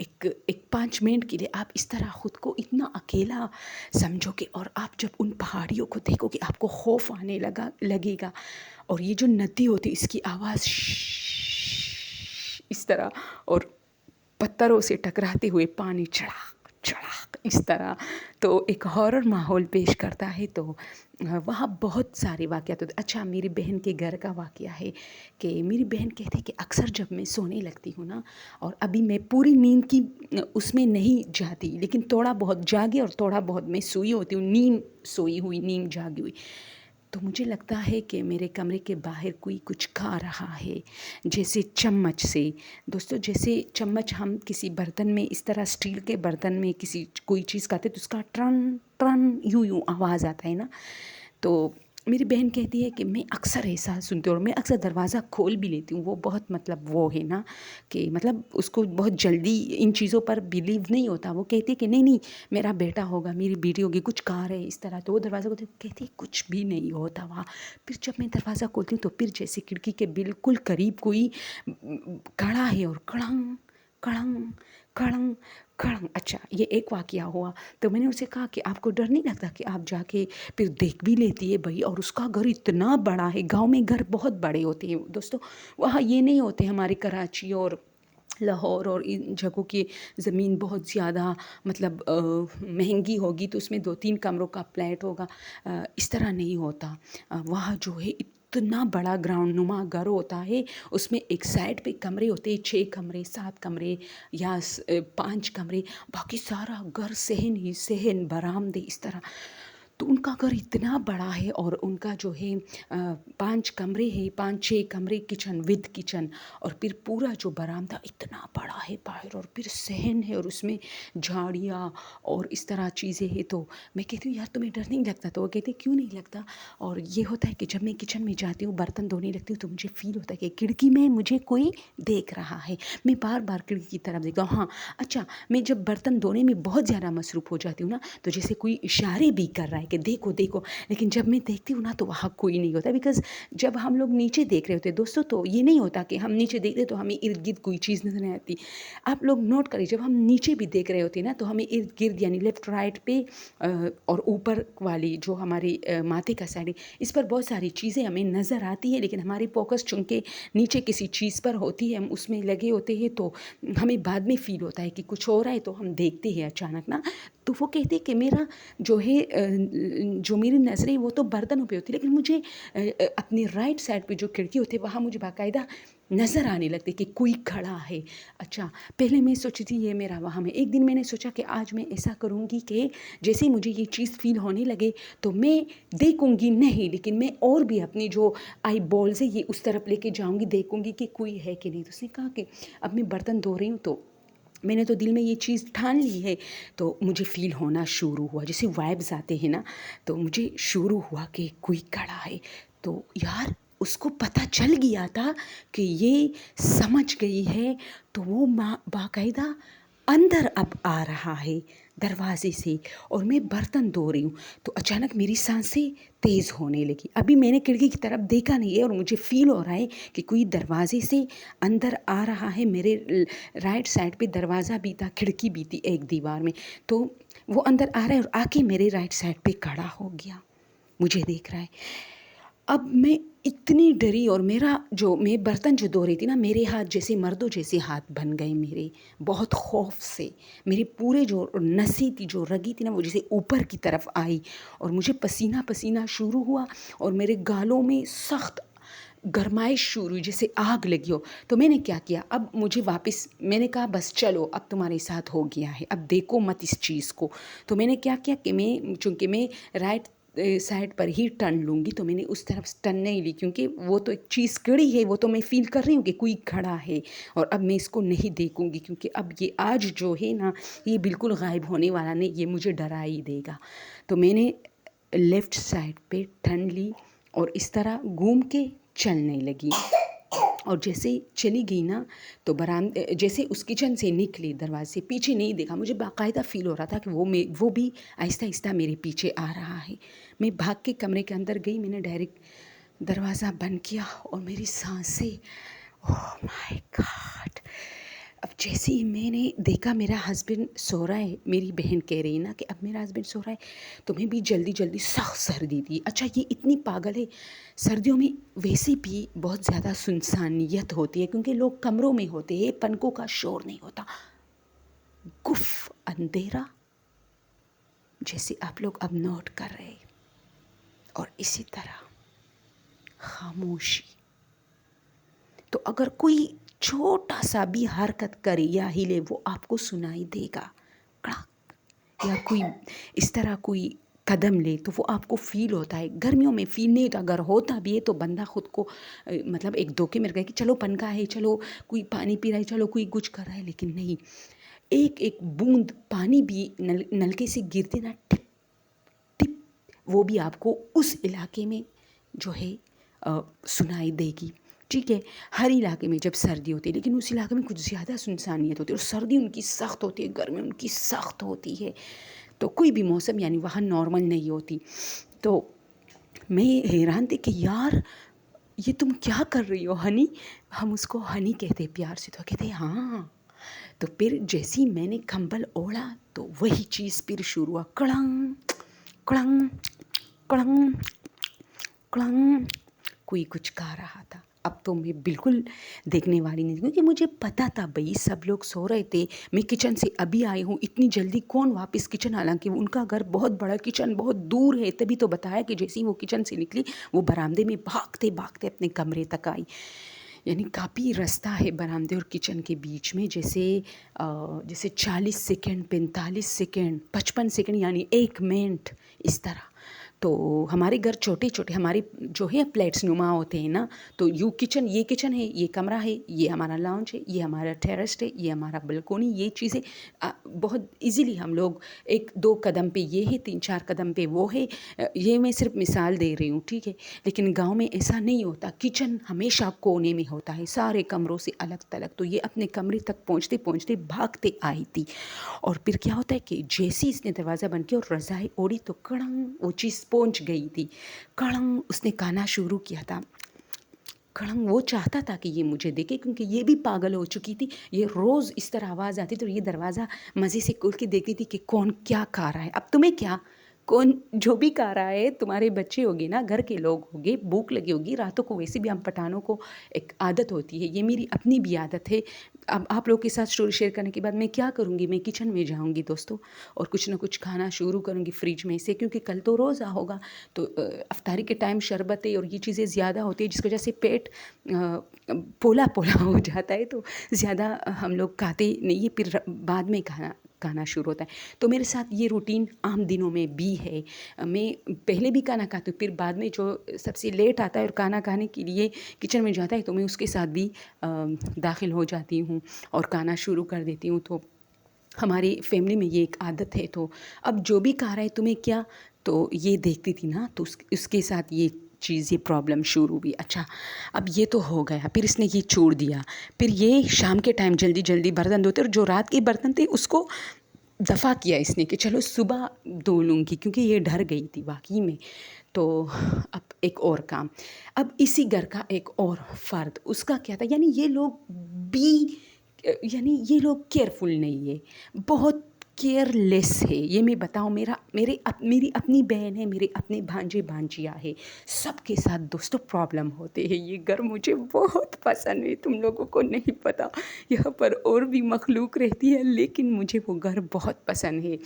ایک 5 منٹ کے لیے آپ اس طرح خود کو اتنا اکیلا سمجھو گے، اور آپ جب ان پہاڑیوں کو دیکھو گے آپ کو خوف آنے لگے گا، اور یہ جو ندی ہوتی اس کی آواز اس طرح، اور پتھروں سے ٹکراتے ہوئے پانی چڑھاک چڑھاک اس طرح، تو ایک ہارر ماحول پیش کرتا ہے۔ تو وہاں بہت سارے واقعات ہوتے۔ اچھا، میری بہن کے گھر کا واقعہ ہے کہ میری بہن کہتی ہے کہ اکثر جب میں سونے لگتی ہوں نا، اور ابھی میں پوری نیند کی اس میں نہیں جاتی، لیکن تھوڑا بہت جاگے اور تھوڑا بہت میں سوئی ہوتی ہوں، نیند سوئی ہوئی، نیند جاگی ہوئی، تو مجھے لگتا ہے کہ میرے کمرے کے باہر کوئی کچھ کھا رہا ہے، جیسے چمچ سے۔ دوستو، جیسے چمچ ہم کسی برتن میں اس طرح اسٹیل کے برتن میں کوئی چیز کھاتے تو اس کا ٹرن ٹرن یوں آواز آتا ہے نا، تو میری بہن کہتی ہے کہ میں اکثر ایسا سنتی ہوں، اور میں اکثر دروازہ کھول بھی لیتی ہوں۔ وہ بہت وہ ہے نا کہ اس کو بہت جلدی ان چیزوں پر بیلیو نہیں ہوتا۔ وہ کہتی ہے کہ نہیں میرا بیٹا ہوگا، میری بیٹی ہوگی، کچھ کہا رہے اس طرح، تو وہ دروازہ کو کہتی ہے کچھ بھی نہیں ہوتا وہاں۔ پھر جب میں دروازہ کھولتی ہوں تو پھر جیسے کھڑکی کے بالکل قریب کوئی کھڑا ہے، اور کڑنگ کڑنگ کڑنگ کڑنگ۔ اچھا، یہ ایک واقعہ ہوا، تو میں نے اسے کہا کہ آپ کو ڈر نہیں لگتا کہ آپ جا کے پھر دیکھ بھی لیتی ہے بھائی، اور اس کا گھر اتنا بڑا ہے، گاؤں میں گھر بہت بڑے ہوتے ہیں دوستو، وہاں یہ نہیں ہوتے ہمارے کراچی اور لاہور اور ان جگہوں کی زمین بہت زیادہ مہنگی ہوگی تو اس میں 2-3 کمروں کا فلیٹ ہوگا، اس طرح نہیں ہوتا۔ وہاں جو ہے اتنا بڑا گراؤنڈ نما گھر ہوتا ہے، اس میں ایک سائڈ پہ کمرے ہوتے ہیں، 6 کمرے 7 کمرے یا 5 کمرے، باقی سارا گھر صحن ہی صحن، برآمدے اس طرح۔ تو ان کا گھر اتنا بڑا ہے، اور ان کا جو ہے 5 کمرے ہیں، 5-6 کمرے، کچن ود کچن، اور پھر پورا جو برآمدہ اتنا بڑا ہے باہر، اور پھر صحن ہے، اور اس میں جھاڑیاں اور اس طرح چیزیں ہیں۔ تو میں کہتی ہوں یار تمہیں ڈر نہیں لگتا؟ تو وہ کہتے کیوں نہیں لگتا؟ اور یہ ہوتا ہے کہ جب میں کچن میں جاتی ہوں برتن دھونے لگتی ہوں تو مجھے فیل ہوتا ہے کہ کھڑکی میں مجھے کوئی دیکھ رہا ہے، میں بار بار کھڑکی کی طرف دیکھتا ہوں۔ ہاں اچھا، میں جب برتن دھونے میں بہت زیادہ مصروف ہو جاتی ہوں نا، تو جیسے کوئی اشارے بھی کر رہا ہے کہ دیکھو دیکھو، لیکن جب میں دیکھتی ہوں نا تو وہاں کوئی نہیں ہوتا، بیکاز جب ہم لوگ نیچے دیکھ رہے ہوتے ہیں دوستوں، تو یہ نہیں ہوتا کہ ہم نیچے دیکھ رہے تو ہمیں ارد گرد کوئی چیز نظر نہیں آتی۔ آپ لوگ نوٹ کریں، جب ہم نیچے بھی دیکھ رہے ہوتے ہیں نا تو ہمیں ارد گرد یعنی لیفٹ رائٹ پہ اور اوپر والی جو ہماری ماتھے کا سائڈ ہے، اس پر بہت ساری چیزیں ہمیں نظر آتی ہیں، لیکن ہماری فوکس چونکہ نیچے کسی چیز پر ہوتی ہے، ہم اس میں لگے ہوتے ہیں، تو ہمیں بعد میں فیل ہوتا ہے کہ کچھ ہو رہا ہے، تو ہم دیکھتے ہیں اچانک نا۔ تو وہ کہتے ہیں کہ میرا جو ہے جو میری نظریں وہ تو برتنوں پہ ہوتی، لیکن مجھے اپنی رائٹ سائڈ پہ جو کھڑکی ہوتی ہے وہاں مجھے باقاعدہ نظر آنے لگتے کہ کوئی کھڑا ہے۔ اچھا، پہلے میں سوچی تھی یہ میرا وہم ہے، ایک دن میں نے سوچا کہ آج میں ایسا کروں گی کہ جیسے مجھے یہ چیز فیل ہونے لگے تو میں دیکھوں گی نہیں، لیکن میں اور بھی اپنی جو آئی بالز ہے یہ اس طرف لے کے جاؤں گی، دیکھوں گی کہ کوئی ہے کہ نہیں۔ تو اس نے کہا کہ اب میں برتن دھو رہی ہوں تو میں نے تو دل میں یہ چیز ٹھان لی ہے، تو مجھے فیل ہونا شروع ہوا، جیسے وائبز آتے ہیں نا، تو مجھے شروع ہوا کہ کوئی کھڑا ہے۔ تو یار اس کو پتہ چل گیا تھا کہ یہ سمجھ گئی ہے، تو وہ باقاعدہ اندر اب آ رہا ہے دروازے سے، اور میں برتن دھو رہی ہوں تو اچانک میری سانسیں تیز ہونے لگی۔ ابھی میں نے کھڑکی کی طرف دیکھا نہیں ہے، اور مجھے فیل ہو رہا ہے کہ کوئی دروازے سے اندر آ رہا ہے۔ میرے رائٹ سائڈ پہ دروازہ بھی تھا، کھڑکی بھی تھی ایک دیوار میں، تو وہ اندر آ رہا ہے اور آ کے میرے رائٹ سائڈ پہ کھڑا ہو گیا، مجھے دیکھ رہا ہے۔ اب میں اتنی ڈری، اور میں برتن جو دھو رہی تھی نا، میرے ہاتھ جیسے مردوں جیسے ہاتھ بن گئے میرے، بہت خوف سے میری پورے جو نسی تھی، جو رگی تھی نا، وہ جیسے اوپر کی طرف آئی، اور مجھے پسینہ پسینہ شروع ہوا، اور میرے گالوں میں سخت گرمائش شروع ہوئی جیسے آگ لگی ہو۔ تو میں نے کیا کیا، اب مجھے واپس میں نے کہا بس چلو اب تمہارے ساتھ ہو گیا ہے، اب دیکھو مت اس چیز کو۔ تو میں نے کیا کیا کہ چونکہ میں رائٹ سائڈ پر ہی ٹرن لوں گی، تو میں نے اس طرف ٹرن نہیں لی، کیونکہ وہ تو ایک چیز کڑی ہے، وہ تو میں فیل کر رہی ہوں کہ کوئی کھڑا ہے، اور اب میں اس کو نہیں دیکھوں گی، کیونکہ اب یہ آج جو ہے نا یہ بالکل غائب ہونے والا نہیں، یہ مجھے ڈرا ہی دے گا۔ تو میں نے لیفٹ سائڈ پہ ٹرن لی اور اس طرح گھوم کے چلنے لگی، اور جیسے ہی چلی گئی نا تو جیسے اس کچن سے نکلی دروازے سے، پیچھے نہیں دیکھا، مجھے باقاعدہ فیل ہو رہا تھا کہ وہ بھی آہستہ آہستہ میرے پیچھے آ رہا ہے۔ میں بھاگ کے کمرے کے اندر گئی، میں نے ڈائریکٹ دروازہ بند کیا، اور میری سانسیں اوہ مائی گاڈ، اب جیسے ہی میں نے دیکھا میرا ہسبینڈ سو رہا ہے، میری بہن کہہ رہی نا کہ اب میرا ہسبینڈ سو رہا ہے، تمہیں بھی جلدی جلدی سخت سردی تھی. اچھا یہ اتنی پاگل ہے، سردیوں میں ویسے بھی بہت زیادہ سنسانیت ہوتی ہے کیونکہ لوگ کمروں میں ہوتے ہیں، پنکھوں کا شور نہیں ہوتا. گف اندھیرا، جیسے آپ لوگ اب نوٹ کر رہے، اور اسی طرح خاموشی. تو اگر کوئی چھوٹا سا بھی حرکت کرے یا ہلے وہ آپ کو سنائی دے گا، کڑک، یا کوئی اس طرح کوئی قدم لے تو وہ آپ کو فیل ہوتا ہے. گرمیوں میں فیل نہیں اگر ہوتا بھی ہے تو بندہ خود کو مطلب ایک دھوکے میں رکھے کہ چلو پنکھا ہے، چلو کوئی پانی پی رہا ہے، چلو کوئی کچھ کر رہا ہے، لیکن نہیں. ایک ایک بوند پانی بھی نلکے سے گرتے نا، ٹپ ٹپ، وہ بھی آپ کو اس علاقے میں جو ہے سنائی دے گی. ٹھیک ہے، ہر علاقے میں جب سردی ہوتی ہے، لیکن اس علاقے میں کچھ زیادہ سنسانیت ہوتی ہے، اور سردی ان کی سخت ہوتی ہے، گرمی ان کی سخت ہوتی ہے. تو کوئی بھی موسم یعنی وہاں نارمل نہیں ہوتی. تو میں حیران تھی کہ یار یہ تم کیا کر رہی ہو ہنی. ہم اس کو ہنی کہتے پیار سے. تو کہتے ہاں. تو پھر جیسے ہی میں نے کمبل اوڑھا تو وہی چیز پھر شروع ہوا، کڑنگ کڑنگ کڑنگ کڑنگ. کوئی کچھ کہہ رہا تھا. اب تو میں بالکل دیکھنے والی نہیں تھی کیونکہ مجھے پتہ تھا بھئی سب لوگ سو رہے تھے. میں کچن سے ابھی آئی ہوں، اتنی جلدی کون واپس کچن، حالانکہ ان کا گھر بہت بڑا، کچن بہت دور ہے. تبھی تو بتایا کہ جیسے ہی وہ کچن سے نکلی وہ برآمدے میں بھاگتے بھاگتے اپنے کمرے تک آئی. یعنی کافی رستہ ہے برآمدے اور کچن کے بیچ میں، جیسے 40 سیکنڈ، 45 سیکنڈ، 55 سیکنڈ، یعنی 1 منٹ اس طرح. تو ہمارے گھر چھوٹے چھوٹے ہمارے جو ہے فلیٹس نما ہوتے ہیں نا، تو یہ کچن ہے، یہ کمرہ ہے، یہ ہمارا لاؤنج ہے، یہ ہمارا ٹیرس ہے، یہ ہمارا بلکونی. یہ چیزیں بہت ایزیلی ہم لوگ 1-2 قدم پہ یہ ہے، 3-4 قدم پہ وہ ہے. یہ میں صرف مثال دے رہی ہوں، ٹھیک ہے. لیکن گاؤں میں ایسا نہیں ہوتا، کچن ہمیشہ کونے میں ہوتا ہے، سارے کمروں سے الگ تلگ. تو یہ اپنے کمرے تک پہنچتے پہنچتے بھاگتے آئی تھی. اور پھر کیا ہوتا ہے کہ جیسے اس نے دروازہ بند کیا اور رضائی اوڑھی تو کڑنگ وہ چیز پہنچ گئی تھی. کڑنگ اس نے کھانا شروع کیا تھا. کڑنگ وہ چاہتا تھا کہ یہ مجھے دیکھے کیونکہ یہ بھی پاگل ہو چکی تھی. یہ روز اس طرح آواز آتی تو یہ دروازہ مزے سے کھول کے دیکھتی تھی کہ کون کیا کھا رہا ہے. اب تمہیں کیا، کون جو بھی کھا رہا ہے، تمہارے بچے ہوگے نا، گھر کے لوگ ہوگے، بھوک لگی ہوگی راتوں کو. ویسے بھی ہم پٹھانوں کو ایک عادت ہوتی ہے، یہ میری اپنی بھی عادت ہے. اب آپ لوگ کے ساتھ اسٹوری شیئر کرنے کے بعد میں کیا کروں گی، میں کچن میں جاؤں گی دوستوں، اور کچھ نہ کچھ کھانا شروع کروں گی فریج میں سے، کیونکہ کل تو روزہ ہوگا. تو افطاری کے ٹائم شربتیں اور یہ چیزیں زیادہ ہوتی ہیں جس کی وجہ سے پیٹ پولا پولا ہو جاتا ہے. تو زیادہ ہم لوگ کھاتے نہیں ہیں، پھر بعد میں کھانا شروع ہوتا ہے. تو میرے ساتھ یہ روٹین عام دنوں میں بھی ہے. میں پہلے بھی کھانا کھاتی ہوں، پھر بعد میں جو سب سے لیٹ آتا ہے اور کھانا کھانے کے لیے کچن میں جاتا ہے تو میں اس کے ساتھ بھی داخل ہو جاتی ہوں اور کھانا شروع کر دیتی ہوں. تو ہماری فیملی میں یہ ایک عادت ہے. تو اب جو بھی کھا رہا ہے تمہیں کیا، تو یہ دیکھتی تھی نا، تو اس کے ساتھ یہ چیز، یہ پرابلم شروع ہوئی. اچھا اب یہ تو ہو گیا، پھر اس نے یہ چھوڑ دیا. پھر یہ شام کے ٹائم جلدی جلدی برتن دھوتے، اور جو رات کے برتن تھے اس کو دفع کیا اس نے کہ چلو صبح دھو لوں گی، کیونکہ یہ ڈر گئی تھی واقعی میں. تو اب ایک اور کام، اب اسی گھر کا ایک اور فرد، اس کا کیا تھا، یعنی یہ لوگ کیئرفل نہیں ہے، بہت کیئر لیس ہے. یہ میں بتاؤں، میری اپنی بہن ہے، میرے اپنے بھانجے بھانجیاں ہے، سب کے ساتھ دوستوں پرابلم ہوتے ہیں. یہ گھر مجھے بہت پسند ہے، تم لوگوں کو نہیں پتہ. یہاں پر اور بھی مخلوق رہتی ہے لیکن مجھے وہ گھر بہت پسند ہے.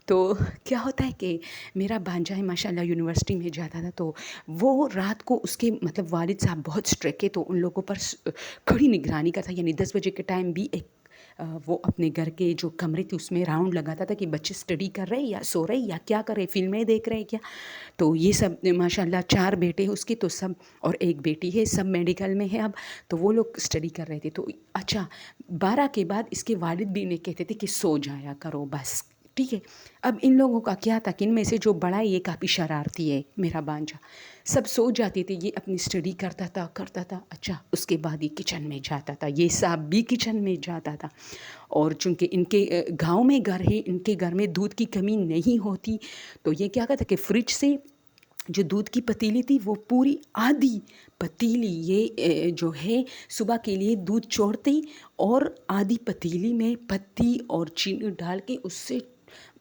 تو کیا ہوتا ہے کہ میرا بھانجا ہے ماشاء اللہ یونیورسٹی میں جاتا تھا. تو وہ رات کو اس کے مطلب والد صاحب بہت اسٹرکٹ ہے، تو ان لوگوں پر کڑی نگرانی کا تھا. یعنی 10 بجے کے ٹائم بھی وہ اپنے گھر کے جو کمرے تھے اس میں راؤنڈ لگاتا تھا کہ بچے اسٹڈی کر رہے یا سو رہے یا کیا کر رہے، فلمیں دیکھ رہے کیا. تو یہ سب ماشاء اللہ 4 بیٹے ہیں اس کے، تو سب، اور 1 بیٹی ہے، سب میڈیکل میں ہے اب. تو وہ لوگ اسٹڈی کر رہے تھے. تو اچھا 12 کے بعد اس کے والد بھی انہیں کہتے تھے کہ سو جایا کرو بس، ٹھیک ہے. اب ان لوگوں کا کیا تھا کہ ان میں سے جو بڑا ہے یہ کافی شرارتی ہے میرا بھانجا. سب سو جاتے تھے، یہ اپنی اسٹڈی کرتا تھا. اچھا اس کے بعد یہ کچن میں جاتا تھا، یہ صاحب بھی کچن میں جاتا تھا. اور چونکہ ان کے گاؤں میں گھر ہے، ان کے گھر میں دودھ کی کمی نہیں ہوتی، تو یہ کیا کہتا کہ فریج سے جو دودھ کی پتیلی تھی وہ پوری آدھی پتیلی یہ جو ہے صبح کے لیے دودھ چھوڑتی اور آدھی پتیلی میں پتی اور چینی ڈال کے اس سے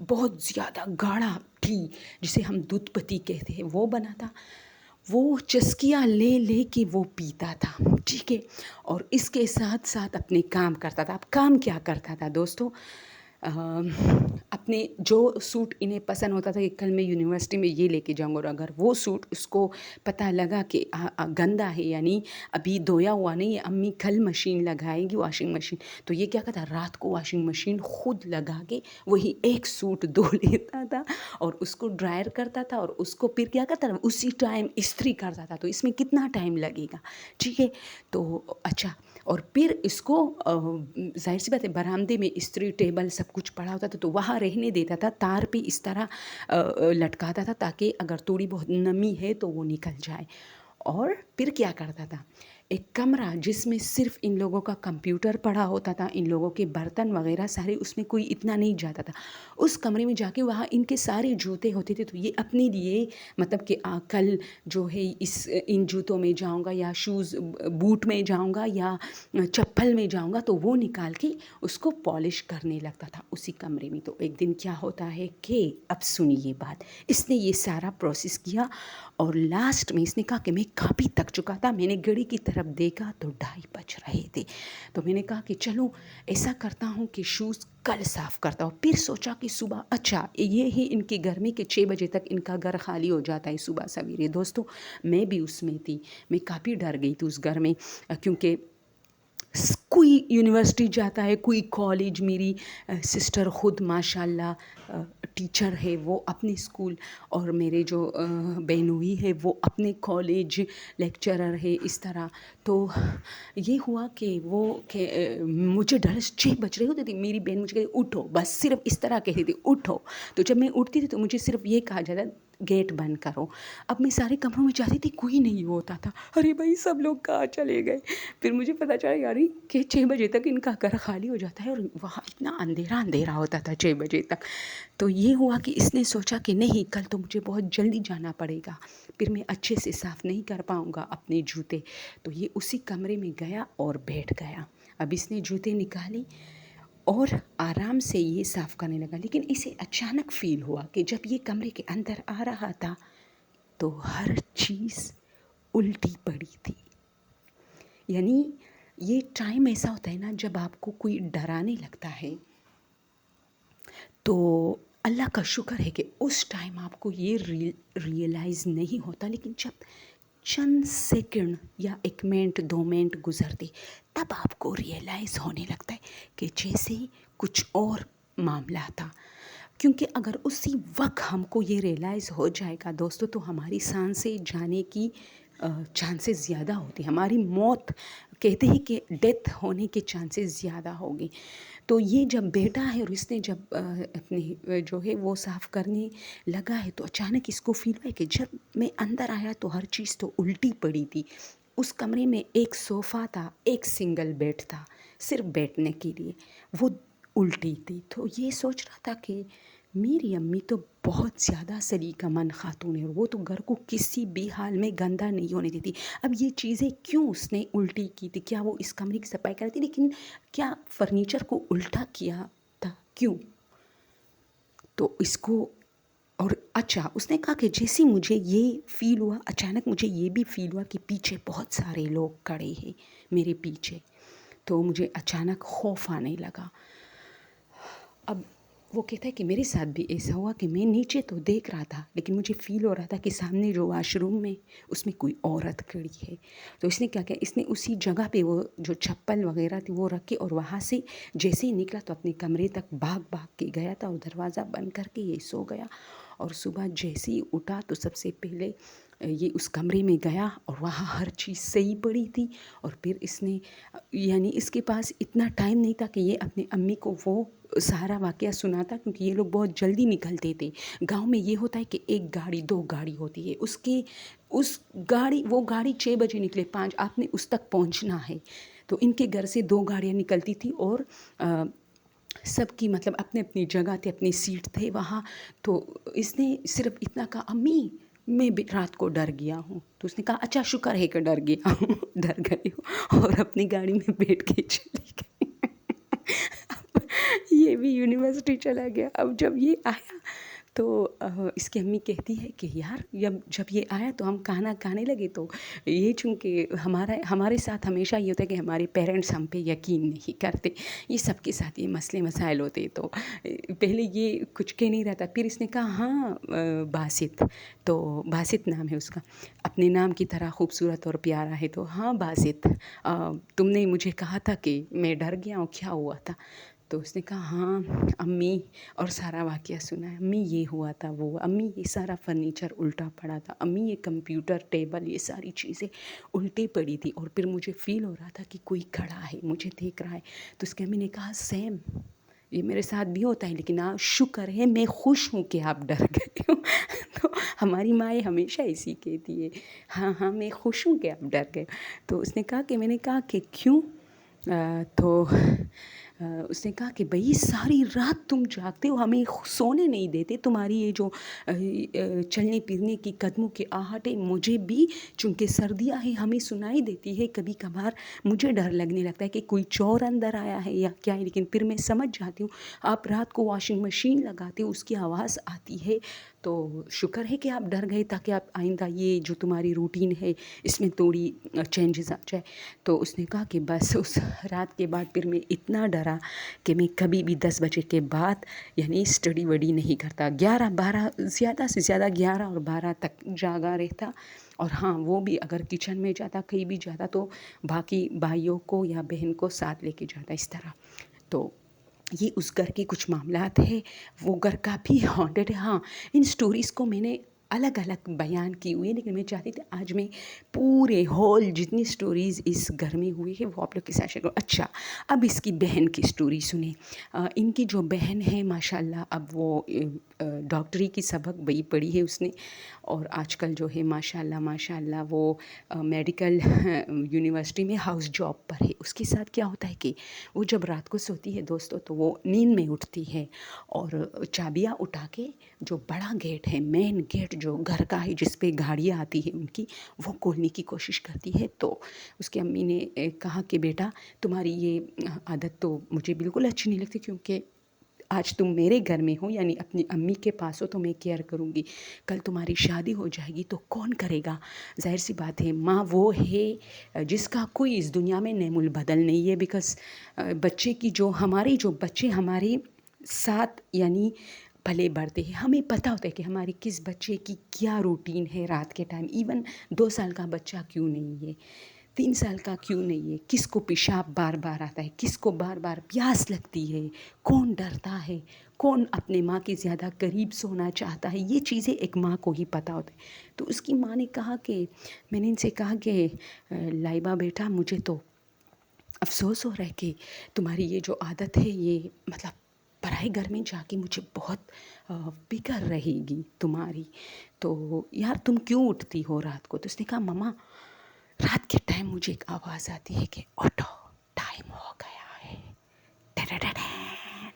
بہت زیادہ گاڑھا ٹی جسے ہم دودھ پتی کہتے ہیں وہ بناتا، وہ چسکیاں لے لے کے وہ پیتا تھا، ٹھیک ہے، اور اس کے ساتھ ساتھ اپنے کام کرتا تھا۔ اب کام کیا کرتا تھا دوستو؟ اپنے جو سوٹ انہیں پسند ہوتا تھا کہ کل میں یونیورسٹی میں یہ لے کے جاؤں گا، اور اگر وہ سوٹ اس کو پتہ لگا کہ گندا ہے، یعنی ابھی دھویا ہوا نہیں ہے، امی کل مشین لگائے گی، واشنگ مشین، تو یہ کیا کرتا، رات کو واشنگ مشین خود لگا کے وہی ایک سوٹ دھو لیتا تھا اور اس کو ڈرائر کرتا تھا، اور اس کو پھر کیا کرتا تھا، اسی ٹائم استری کرتا تھا۔ تو اس میں کتنا ٹائم لگے گا، ٹھیک ہے، تو اچھا، اور پھر اس کو ظاہر سی بات ہے برآمدے میں استری ٹیبل سب کچھ پڑا ہوتا تھا تو وہاں رہنے دیتا تھا، تار پہ اس طرح لٹکاتا تھا تاکہ اگر تھوڑی بہت نمی ہے تو وہ نکل جائے۔ اور پھر کیا کرتا تھا، ایک کمرہ جس میں صرف ان لوگوں کا کمپیوٹر پڑا ہوتا تھا، ان لوگوں کے برتن وغیرہ سارے، اس میں کوئی اتنا نہیں جاتا تھا، اس کمرے میں جا کے وہاں ان کے سارے جوتے ہوتے تھے، تو یہ اپنے لیے مطلب کہ کل جو ہے ان جوتوں میں جاؤں گا یا شوز بوٹ میں جاؤں گا یا چپل میں جاؤں گا، تو وہ نکال کے اس کو پالش کرنے لگتا تھا اسی کمرے میں۔ تو ایک دن کیا ہوتا ہے کہ اب سنیے بات، اس نے یہ سارا پروسیس کیا اور لاسٹ میں اس نے کہا کہ میں کافی تک چکا تھا، میں نے گھڑی کی طرف دیکھا تو 2:30 بج رہے تھے، تو میں نے کہا کہ چلو ایسا کرتا ہوں کہ شوز کل صاف کرتا ہوں۔ پھر سوچا کہ صبح، اچھا یہ ہے ان کے گھر میں کہ 6 بجے تک ان کا گھر خالی ہو جاتا ہے صبح سویرے۔ دوستو میں بھی اس میں تھی، میں کافی ڈر گئی تھی اس گھر میں، کیونکہ کوئی یونیورسٹی جاتا ہے، کوئی کالج، میری سسٹر خود ماشاء اللہ ٹیچر ہے، وہ اپنے اسکول، اور میرے جو بہنوئی ہے وہ اپنے کالج لیکچرر ہے، اس طرح۔ تو یہ ہوا کہ مجھے ڈر، 6 بج رہے ہوتے تھے، میری بہن مجھے کہتی اٹھو، بس صرف اس طرح کہتی تھی اٹھو، تو جب میں اٹھتی تھی تو مجھے صرف یہ کہا جاتا گیٹ بند کرو۔ اب میں سارے کمروں میں جاتی تھی، کوئی نہیں ہوتا تھا، ارے بھائی سب لوگ کہاں چلے گئے؟ پھر مجھے پتہ چلا یاری کہ 6 بجے تک ان کا گھر خالی ہو جاتا ہے، اور وہاں اتنا اندھیرا اندھیرا ہوتا تھا 6 بجے تک۔ تو یہ ہوا کہ اس نے سوچا کہ نہیں، کل تو مجھے بہت جلدی جانا پڑے گا، پھر میں اچھے سے صاف نہیں کر پاؤں گا اپنے جوتے، تو یہ اسی کمرے میں گیا اور بیٹھ گیا۔ اب اس نے جوتے نکالے اور آرام سے یہ صاف کرنے لگا، لیکن اسے اچانک فیل ہوا کہ جب یہ کمرے کے اندر آ رہا تھا تو ہر چیز الٹی پڑی تھی۔ یعنی یہ ٹائم ایسا ہوتا ہے نا، جب آپ کو کوئی ڈرانے لگتا ہے تو اللہ کا شکر ہے کہ اس ٹائم آپ کو یہ ریئلائز نہیں ہوتا، لیکن جب چند سیکنڈ یا 1 منٹ 2 منٹ گزرتے تب آپ کو ریئلائز ہونے لگتا ہے کہ جیسے کچھ اور معاملہ تھا، کیونکہ اگر اسی وقت ہم کو یہ ریئلائز ہو جائے گا دوستو تو ہماری سانسیں جانے کی چانسز زیادہ ہوتی ہیں، ہماری موت، کہتے ہیں کہ ڈیتھ ہونے کے چانسز زیادہ ہوگی۔ تو یہ جب بیٹا ہے اور اس نے جب اپنی جو ہے وہ صاف کرنے لگا ہے تو اچانک اس کو فیل ہوا کہ جب میں اندر آیا تو ہر چیز تو الٹی پڑی تھی۔ اس کمرے میں ایک صوفہ تھا، ایک سنگل بیڈ تھا صرف بیٹھنے کے لیے، وہ الٹی تھی۔ تو یہ سوچ رہا تھا کہ میری امی تو بہت زیادہ سلیقہ مند خاتون ہے، وہ تو گھر کو کسی بھی حال میں گندا نہیں ہونے دیتی۔ اب یہ چیزیں کیوں اس نے الٹی کی تھی؟ کیا وہ اس کمرے کی صفائی کرتی، لیکن کیا فرنیچر کو الٹا کیا تھا، کیوں؟ تو اس کو، اور اچھا اس نے کہا کہ جیسے مجھے یہ فیل ہوا، اچانک مجھے یہ بھی فیل ہوا کہ پیچھے بہت سارے لوگ کھڑے ہیں میرے پیچھے، تو مجھے اچانک خوف آنے لگا۔ اب وہ کہتا ہے کہ میرے ساتھ بھی ایسا ہوا کہ میں نیچے تو دیکھ رہا تھا لیکن مجھے فیل ہو رہا تھا کہ سامنے جو واش روم میں اس میں کوئی عورت کھڑی ہے۔ تو اس نے کیا کیا، اس نے اسی جگہ پہ وہ جو چپل وغیرہ تھی وہ رکھے اور وہاں سے جیسے ہی نکلا تو اپنے کمرے تک بھاگ کے گیا تھا اور دروازہ بند کر کے یہ سو گیا۔ اور صبح جیسے ہی اٹھا تو سب سے پہلے یہ اس کمرے میں گیا اور وہاں ہر چیز صحیح پڑی تھی، اور پھر اس نے، یعنی اس کے پاس اتنا ٹائم نہیں تھا کہ یہ اپنے امی کو وہ سارا واقعہ سناتا، کیونکہ یہ لوگ بہت جلدی نکلتے تھے۔ گاؤں میں یہ ہوتا ہے کہ 1 گاڑی 2 گاڑی ہوتی ہے، وہ گاڑی 6 بجے نکلے 5، آپ نے اس تک پہنچنا ہے، تو ان کے گھر سے 2 گاڑیاں نکلتی تھی اور سب کی مطلب اپنی اپنی جگہ تھے، اپنی سیٹ تھے وہاں۔ تو اس نے صرف اتنا کہا امی میں بھی رات کو ڈر گیا ہوں. تو اس نے کہا اچھا شکر ہے کہ ڈر گیا ہوں ڈر گئی ہوں، اور اپنی گاڑی میں بیٹھ کے چلی گئی. اب یہ بھی یونیورسٹی چلا گیا. اب جب یہ آیا تو اس کی امی کہتی ہے کہ یار جب یہ آیا تو ہم کھانا کھانے لگے، تو یہ چونکہ ہمارے ساتھ ہمیشہ یہ ہوتا ہے کہ ہمارے پیرنٹس ہم پہ یقین نہیں کرتے، یہ سب کے ساتھ یہ مسئلے مسائل ہوتے. تو پہلے یہ کچھ کہہ نہیں رہا تھا، پھر اس نے کہا ہاں باسط، تو باسط نام ہے اس کا، اپنے نام کی طرح خوبصورت اور پیارا ہے. تو ہاں باسط، تم نے مجھے کہا تھا کہ میں ڈر گیا ہوں، کیا ہوا تھا؟ تو اس نے کہا ہاں امی، اور سارا واقعہ سنا ہے. امی یہ ہوا تھا، وہ امی یہ سارا فرنیچر الٹا پڑا تھا، امی یہ کمپیوٹر ٹیبل یہ ساری چیزیں الٹی پڑی تھی، اور پھر مجھے فیل ہو رہا تھا کہ کوئی کھڑا ہے مجھے دیکھ رہا ہے. تو اس کی امی نے کہا سیم یہ میرے ساتھ بھی ہوتا ہے، لیکن شکر ہے میں خوش ہوں کہ آپ ڈر گئے ہو. تو ہماری مائیں ہمیشہ ایسی کہتی ہے، ہاں ہاں میں خوش ہوں کہ آپ ڈر گئے. تو اس نے کہا کہ میں نے کہا کہ کیوں؟ تو اس نے کہا کہ بھئی ساری رات تم جاگتے ہو، ہمیں سونے نہیں دیتے، تمہاری یہ جو چلنے پھرنے کی قدموں کی آہٹیں مجھے بھی، چونکہ سردیاں ہیں ہمیں سنائی دیتی ہے، کبھی کبھار مجھے ڈر لگنے لگتا ہے کہ کوئی چور اندر آیا ہے یا کیا ہے، لیکن پھر میں سمجھ جاتی ہوں آپ رات کو واشنگ مشین لگاتے ہو، اس کی آواز آتی ہے. تو شکر ہے کہ آپ ڈر گئے، تاکہ آپ آئندہ یہ جو تمہاری روٹین ہے اس میں تھوڑی چینجز آ جائے. تو اس نے کہا کہ بس اس رات کے بعد پھر میں اتنا ڈرا کہ میں کبھی بھی 10 بجے کے بعد یعنی اسٹڈی وڈی نہیں کرتا. 11-12 زیادہ سے زیادہ 11 اور 12 تک جاگا رہتا. اور ہاں وہ بھی اگر کچن میں جاتا کہیں بھی جاتا تو باقی بھائیوں کو یا بہن کو ساتھ لے کے جاتا اس طرح. تو یہ اس گھر کے کچھ معاملات ہیں، وہ گھر کا بھی ہانٹڈ ہے. ہاں ان سٹوریز کو میں نے الگ الگ بیان کی ہوئی ہے، لیکن میں چاہتی تھی آج میں پورے ہول جتنی سٹوریز اس گھر میں ہوئی ہے وہ آپ لوگ کے ساتھ شیئر کروں. اچھا اب اس کی بہن کی سٹوری سنیں. ان کی جو بہن ہے ماشاءاللہ اب وہ ڈاکٹری کی سبق بئی پڑھی ہے اس نے، اور آج کل جو ہے ماشاءاللہ وہ میڈیکل یونیورسٹی میں ہاؤس جاب پر ہے. اس کے ساتھ کیا ہوتا ہے کہ وہ جب رات کو سوتی ہے دوستوں تو وہ نیند میں اٹھتی ہے، اور چابیاں اٹھا کے جو بڑا گیٹ ہے، مین گیٹ جو گھر کا ہے جس پہ گاڑیاں آتی ہے ان کی، وہ کھولنے کی کوشش کرتی ہے. تو اس کی امی نے کہا کہ بیٹا تمہاری یہ عادت تو مجھے بالکل اچھی نہیں لگتی، کیونکہ آج تم میرے گھر میں ہو یعنی اپنی امی کے پاس ہو تو میں کیئر کروں گی، کل تمہاری شادی ہو جائے گی تو کون کرے گا؟ ظاہر سی بات ہے ماں وہ ہے جس کا کوئی اس دنیا میں نعم البدل نہیں ہے. بیکاز بچے کی جو بچے ہمارے ساتھ یعنی پلے بڑھتے ہیں، ہمیں پتہ ہوتا ہے کہ ہماری کس بچے کی کیا روٹین ہے رات کے ٹائم. ایون 2 سال کا بچہ کیوں نہیں ہے، 3 سال کا کیوں نہیں ہے، کس کو پیشاب بار بار آتا ہے، کس کو بار بار پیاس لگتی ہے، کون ڈرتا ہے، کون اپنے ماں کے زیادہ قریب سونا چاہتا ہے، یہ چیزیں ایک ماں کو ہی پتہ ہوتا ہے. تو اس کی ماں نے کہا کہ میں نے ان سے کہا کہ لائبہ بیٹا مجھے تو افسوس ہو رہا ہے کہ تمہاری یہ جو عادت ہے یہ مطلب پرائے گھر میں جا کے مجھے بہت فکر رہے گی تمہاری. تو یار تم کیوں اٹھتی ہو رات کو؟ تو اس نے کہا مما رات کے ٹائم مجھے ایک آواز آتی ہے کہ اٹھو ٹائم ہو گیا ہے، ٹڈڈڈین.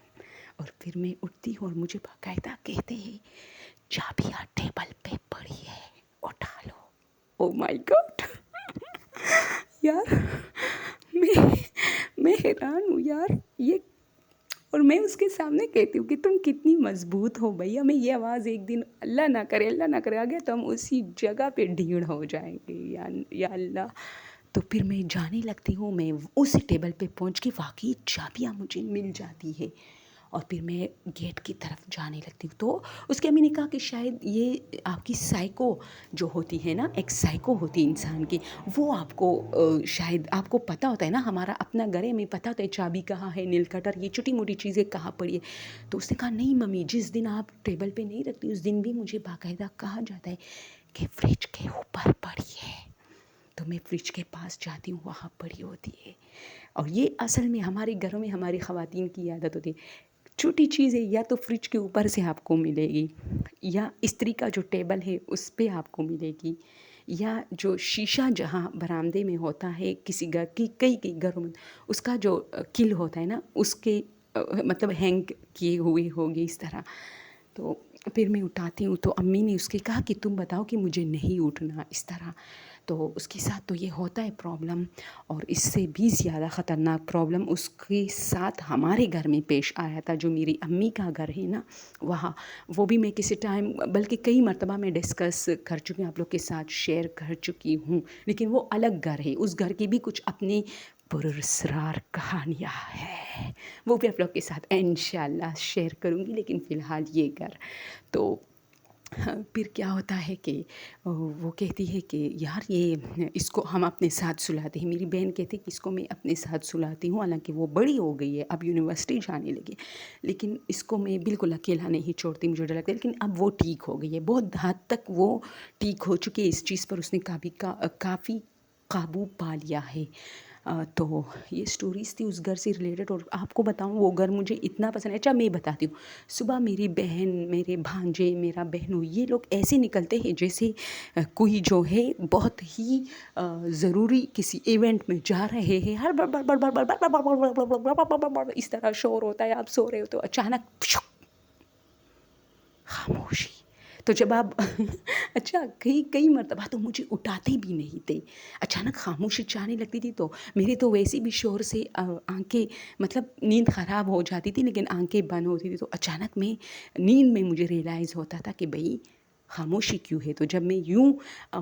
اور پھر میں اٹھتی ہوں اور مجھے باقاعدہ کہتے ہیں چابیاں ٹیبل پہ پڑی ہے اٹھا لو. او مائی گاڈ یار میں حیران ہوں یار. یہ اور میں اس کے سامنے کہتی ہوں کہ تم کتنی مضبوط ہو بھائی، ہمیں یہ آواز ایک دن اللہ نہ کرے آ گیا تو ہم اسی جگہ پہ ڈھیڑ ہو جائیں گے یا اللہ. تو پھر میں جانے لگتی ہوں، میں اس ٹیبل پہ پہنچ کے واقعی چابیاں مجھے مل جاتی ہے، اور پھر میں گیٹ کی طرف جانے لگتی ہوں. تو اس کی امی نے کہا کہ شاید یہ آپ کی سائیکو جو ہوتی ہے نا، ایک سائیکو ہوتی ہے انسان کی، وہ آپ کو شاید آپ کو پتہ ہوتا ہے نا، ہمارا اپنا گھر ہے ہمیں پتہ ہوتا ہے چابی کہاں ہے، نیل کٹر، یہ چھوٹی موٹی چیزیں کہاں پڑی ہے. تو اس نے کہا نہیں ممی جس دن آپ ٹیبل پہ نہیں رکھتی اس دن بھی مجھے باقاعدہ کہا جاتا ہے کہ فریج کے اوپر پڑی ہے. تو میں فریج کے پاس جاتی ہوں، وہاں پڑی ہوتی ہے. اور یہ اصل میں ہمارے گھروں میں ہماری خواتین کی عادت ہوتی ہے، چھوٹی چیزیں یا تو فریج کے اوپر سے آپ کو ملے گی، یا استری کا جو ٹیبل ہے اس پہ آپ کو ملے گی، یا جو شیشہ جہاں برآمدے میں ہوتا ہے کسی گھر کی، کئی گھروں میں اس کا جو کل ہوتا ہے نا، اس کے مطلب ہینگ کیے ہوئے ہوگی اس طرح. تو پھر میں اٹھاتی ہوں تو امی نے اس کے کہا کہ تم بتاؤ کہ مجھے نہیں اٹھنا اس طرح. تو اس کے ساتھ تو یہ ہوتا ہے پرابلم. اور اس سے بھی زیادہ خطرناک پرابلم اس کے ساتھ ہمارے گھر میں پیش آیا تھا، جو میری امی کا گھر ہے نا وہاں. وہ بھی میں کسی ٹائم بلکہ کئی مرتبہ میں ڈسکس کر چکی ہوں، آپ لوگ کے ساتھ شیئر کر چکی ہوں. لیکن وہ الگ گھر ہے، اس گھر کی بھی کچھ اپنی پراسرار کہانیاں ہیں، وہ بھی آپ لوگ کے ساتھ انشاءاللہ شیئر کروں گی. لیکن فی الحال یہ گھر تو پھر کیا ہوتا ہے کہ وہ کہتی ہے کہ یار یہ اس کو ہم اپنے ساتھ سلاتے ہیں. میری بہن کہتی ہے کہ اس کو میں اپنے ساتھ سلاتی ہوں، حالانکہ وہ بڑی ہو گئی ہے، اب یونیورسٹی جانے لگی، لیکن اس کو میں بالکل اکیلا نہیں چھوڑتی، مجھے ڈر لگتا ہے. لیکن اب وہ ٹھیک ہو گئی ہے، بہت حد تک وہ ٹھیک ہو چکی ہے. اس چیز پر اس نے کافی قابو پا لیا ہے. تو یہ سٹوریز تھی اس گھر سے ریلیٹڈ. اور آپ کو بتاؤں وہ گھر مجھے اتنا پسند ہے. اچھا میں بتاتی ہوں، صبح میری بہن، میرے بھانجے، میرا بہنوں، یہ لوگ ایسے نکلتے ہیں جیسے کوئی جو ہے بہت ہی ضروری کسی ایونٹ میں جا رہے ہیں. ہر بڑ بڑ بڑ بڑ بڑ بڑ بڑ بڑ اس طرح شور ہوتا ہے. آپ سو رہے ہو تو اچانک خاموشی. تو جب آپ اچھا کئی مرتبہ تو مجھے اٹھاتے بھی نہیں تھے، اچانک خاموشی چاہنے لگتی تھی. تو میری تو ویسے بھی شور سے آنکھیں مطلب نیند خراب ہو جاتی تھی، لیکن آنکھیں بند ہوتی تھی. تو اچانک میں نیند میں مجھے ریئلائز ہوتا تھا کہ بھئی خاموشی کیوں ہے. تو جب میں یوں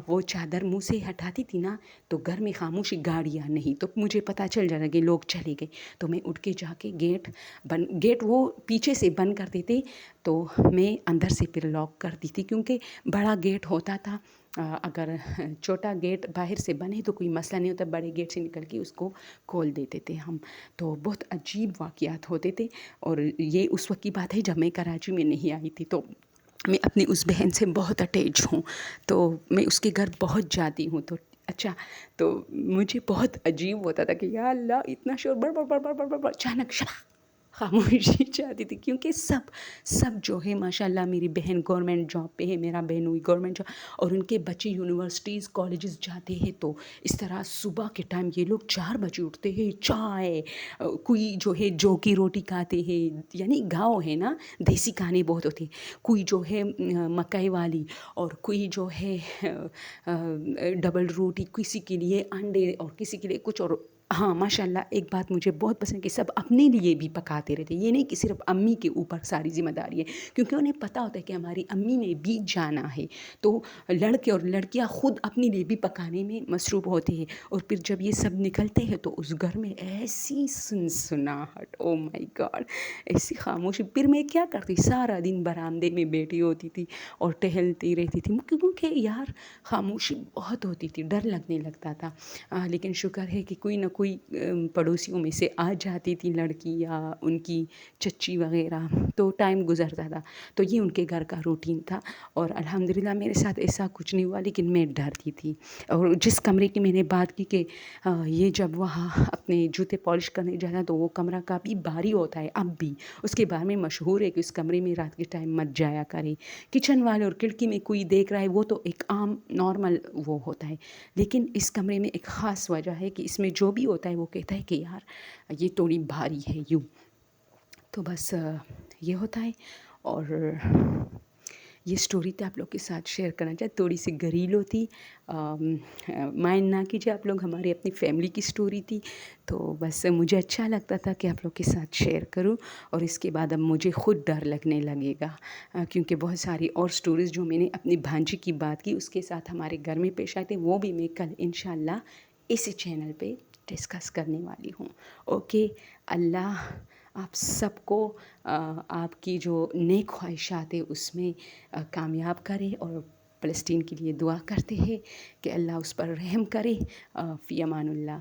وہ چادر منہ سے ہٹاتی تھی نا تو گھر میں خاموشی، گاڑیاں نہیں. تو مجھے پتہ چل جاتا کہ لوگ چلے گئے. تو میں اٹھ کے جا کے گیٹ وہ پیچھے سے بند کرتے تھے، تو میں اندر سے پھر لاک کرتی تھی، کیونکہ بڑا گیٹ ہوتا تھا. اگر چھوٹا گیٹ باہر سے بنے تو کوئی مسئلہ نہیں ہوتا، بڑے گیٹ سے نکل کے اس کو کھول دیتے تھے ہم. تو بہت عجیب واقعات ہوتے تھے. اور یہ اس وقت کی بات ہے جب میں کراچی میں نہیں آئی تھی. تو میں اپنی اس بہن سے بہت اٹیچ ہوں، تو میں اس کے گھر بہت جاتی ہوں. تو اچھا تو مجھے بہت عجیب ہوتا تھا کہ یا اللہ اتنا شور، بڑ بڑ بڑ بڑ بڑ بڑ، اچانک خاموشی چاہتی تھی. کیونکہ سب جو ہے ماشاء اللہ، میری بہن گورنمنٹ جاب پہ ہے، میرا بہنوئی گورنمنٹ جاب، اور ان کے بچے یونیورسٹیز کالجز جاتے ہیں. تو اس طرح صبح کے ٹائم یہ لوگ 4 بجے اٹھتے ہیں، چائے، کوئی جو ہے جو کی روٹی کھاتے ہیں. یعنی گاؤں ہے نا، دیسی کھانے بہت ہوتے ہیں. کوئی جو ہے مکئی والی، اور کوئی جو ہے ڈبل روٹی، کسی کے لیے انڈے، اور کسی کے لیے کچھ. اور ہاں ماشاء اللہ ایک بات مجھے بہت پسند ہے کہ سب اپنے لیے بھی پکاتے رہتے. یہ نہیں کہ صرف امی کے اوپر ساری ذمہ داری ہے، کیونکہ انہیں پتہ ہوتا ہے کہ ہماری امی نے بھی جانا ہے. تو لڑکے اور لڑکیاں خود اپنے لیے بھی پکانے میں مصروف ہوتے ہیں. اور پھر جب یہ سب نکلتے ہیں تو اس گھر میں ایسی سنسناہٹ، او مائی گاڈ، ایسی خاموشی. پھر میں کیا کرتی، سارا دن برآمدے میں بیٹھی ہوتی تھی اور ٹہلتی رہتی تھی، کیونکہ یار خاموشی بہت ہوتی تھی، ڈر لگنے لگتا تھا. لیکن شکر ہے کہ کوئی نہ کوئی پڑوسیوں میں سے آ جاتی تھی لڑکی یا ان کی چچی وغیرہ، تو ٹائم گزرتا تھا. تو یہ ان کے گھر کا روٹین تھا. اور الحمدللہ میرے ساتھ ایسا کچھ نہیں ہوا، لیکن میں ڈرتی تھی. اور جس کمرے کی میں نے بات کی کہ یہ جب وہاں اپنے جوتے پالش کرنے جاتا تو وہ کمرہ کافی بھاری ہوتا ہے اب بھی. اس کے بارے میں مشہور ہے کہ اس کمرے میں رات کے ٹائم مت جایا کرے. کچن والے اور کھڑکی میں کوئی دیکھ رہا ہے وہ تو ایک عام نارمل وہ ہوتا ہے، لیکن اس کمرے میں ایک خاص وجہ ہے کہ اس میں جو بھی ہوتا ہے وہ کہتا ہے کہ یار یہ تھوڑی بھاری ہے یوں. تو بس یہ ہوتا ہے. اور یہ سٹوری تھی آپ لوگ کے ساتھ شیئر کرنا چاہتے. تھوڑی سی گھریلو تھی، مائنڈ نہ کیجیے، آپ لوگ ہماری اپنی فیملی کی سٹوری تھی. تو بس مجھے اچھا لگتا تھا کہ آپ لوگ کے ساتھ شیئر کروں. اور اس کے بعد اب مجھے خود ڈر لگنے لگے گا، کیونکہ بہت ساری اور سٹوریز جو میں نے اپنی بھانجی کی بات کی اس کے ساتھ ہمارے گھر میں پیش آئے تھے، وہ بھی میں کل انشاءاللہ اسی چینل پہ ڈسکس کرنے والی ہوں. اوکے، اللہ آپ سب کو آپ کی جو نیک خواہشات ہے اس میں کامیاب کرے. اور فلسطین کے لیے دعا کرتے ہیں کہ اللہ اس پر رحم کرے. فی امان اللہ.